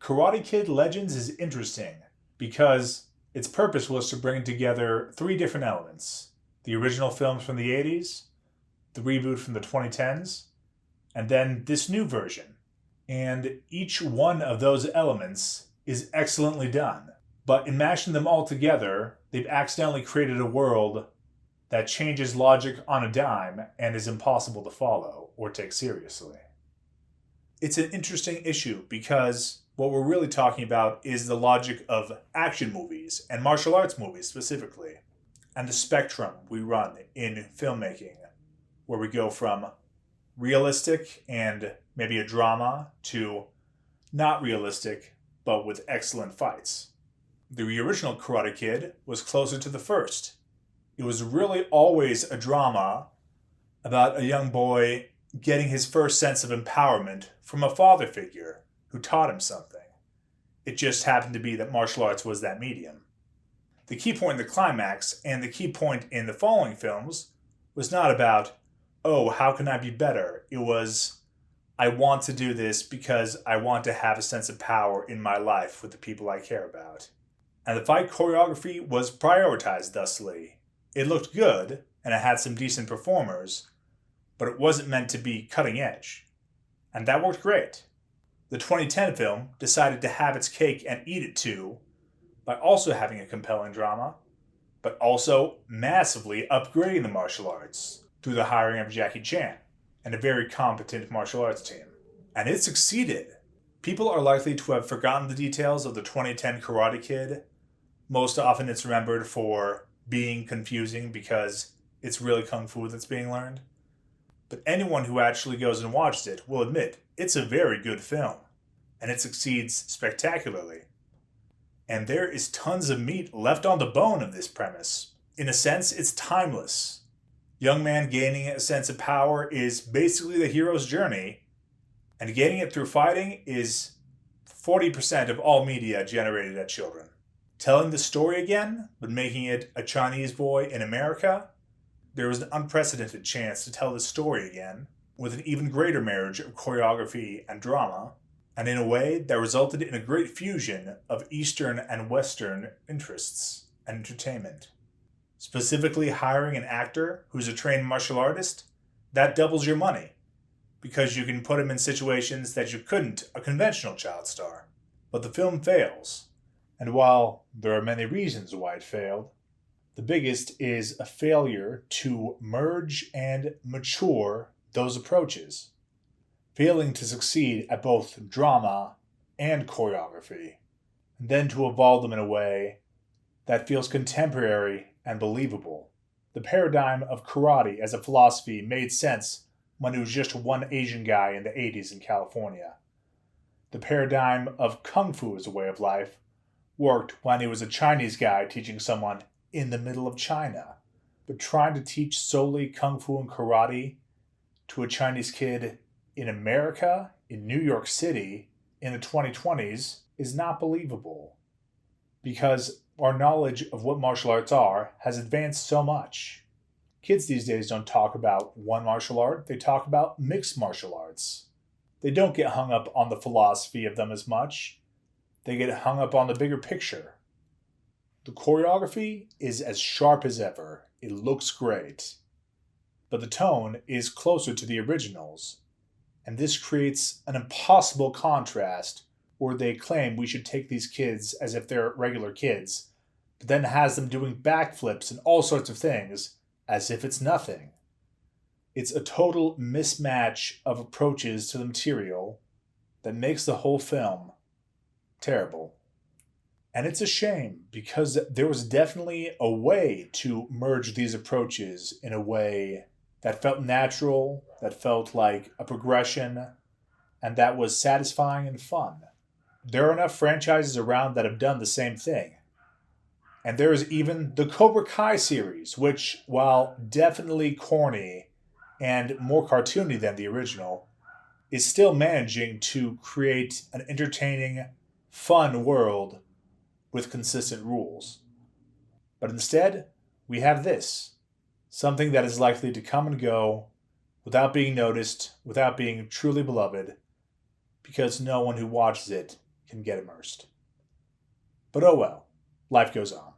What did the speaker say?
Karate Kid Legends is interesting because its purpose was to bring together three different elements: the original films from the 80s, the reboot from the 2010s, and then this new version. And each one of those elements is excellently done. But in mashing them all together, they've accidentally created a world that changes logic on a dime and is impossible to follow or take seriously. It's an interesting issue because what we're really talking about is the logic of action movies and martial arts movies specifically, and the spectrum we run in filmmaking, where we go from realistic and maybe a drama to not realistic but with excellent fights. The original Karate Kid was closer to the first. It was really always a drama about a young boy getting his first sense of empowerment from a father figure who taught him something. It just happened to be that martial arts was that medium. The key point in the climax and the key point in the following films was not about, oh, how can I be better? It was, I want to do this because I want to have a sense of power in my life with the people I care about. And the fight choreography was prioritized thusly. It looked good, and it had some decent performers, but it wasn't meant to be cutting edge. And that worked great. The 2010 film decided to have its cake and eat it too, by also having a compelling drama, but also massively upgrading the martial arts through the hiring of Jackie Chan and a very competent martial arts team. And it succeeded. People are likely to have forgotten the details of the 2010 Karate Kid. Most often it's remembered for being confusing because it's really kung fu that's being learned. But anyone who actually goes and watches it will admit it's a very good film, and it succeeds spectacularly. And there is tons of meat left on the bone of this premise. In a sense, it's timeless. Young man gaining a sense of power is basically the hero's journey, and gaining it through fighting is 40% of all media generated at children. Telling the story again, but making it a Chinese boy in America, there was an unprecedented chance to tell the story again, with an even greater marriage of choreography and drama, and in a way that resulted in a great fusion of Eastern and Western interests and entertainment. Specifically hiring an actor who's a trained martial artist, that doubles your money, because you can put him in situations that you couldn't a conventional child star. But the film fails, and while there are many reasons why it failed, the biggest is a failure to merge and mature those approaches, failing to succeed at both drama and choreography, and then to evolve them in a way that feels contemporary and believable. The paradigm of karate as a philosophy made sense when it was just one Asian guy in the 80s in California. The paradigm of kung fu as a way of life worked when it was a Chinese guy teaching someone in the middle of China. But trying to teach solely kung fu and karate to a Chinese kid in America, in New York City, in the 2020s is not believable. Because our knowledge of what martial arts are has advanced so much. Kids these days don't talk about one martial art, they talk about mixed martial arts. They don't get hung up on the philosophy of them as much. They get hung up on the bigger picture. The choreography is as sharp as ever. It looks great. But the tone is closer to the originals. And this creates an impossible contrast where they claim we should take these kids as if they're regular kids, but then has them doing backflips and all sorts of things as if it's nothing. It's a total mismatch of approaches to the material that makes the whole film terrible. And it's a shame because there was definitely a way to merge these approaches in a way that felt natural, that felt like a progression, and that was satisfying and fun. There are enough franchises around that have done the same thing. And there is even the Cobra Kai series, which, while definitely corny and more cartoony than the original, is still managing to create an entertaining, fun world with consistent rules. But instead, we have this, something that is likely to come and go without being noticed, without being truly beloved, because no one who watches it can get immersed. But oh well, life goes on.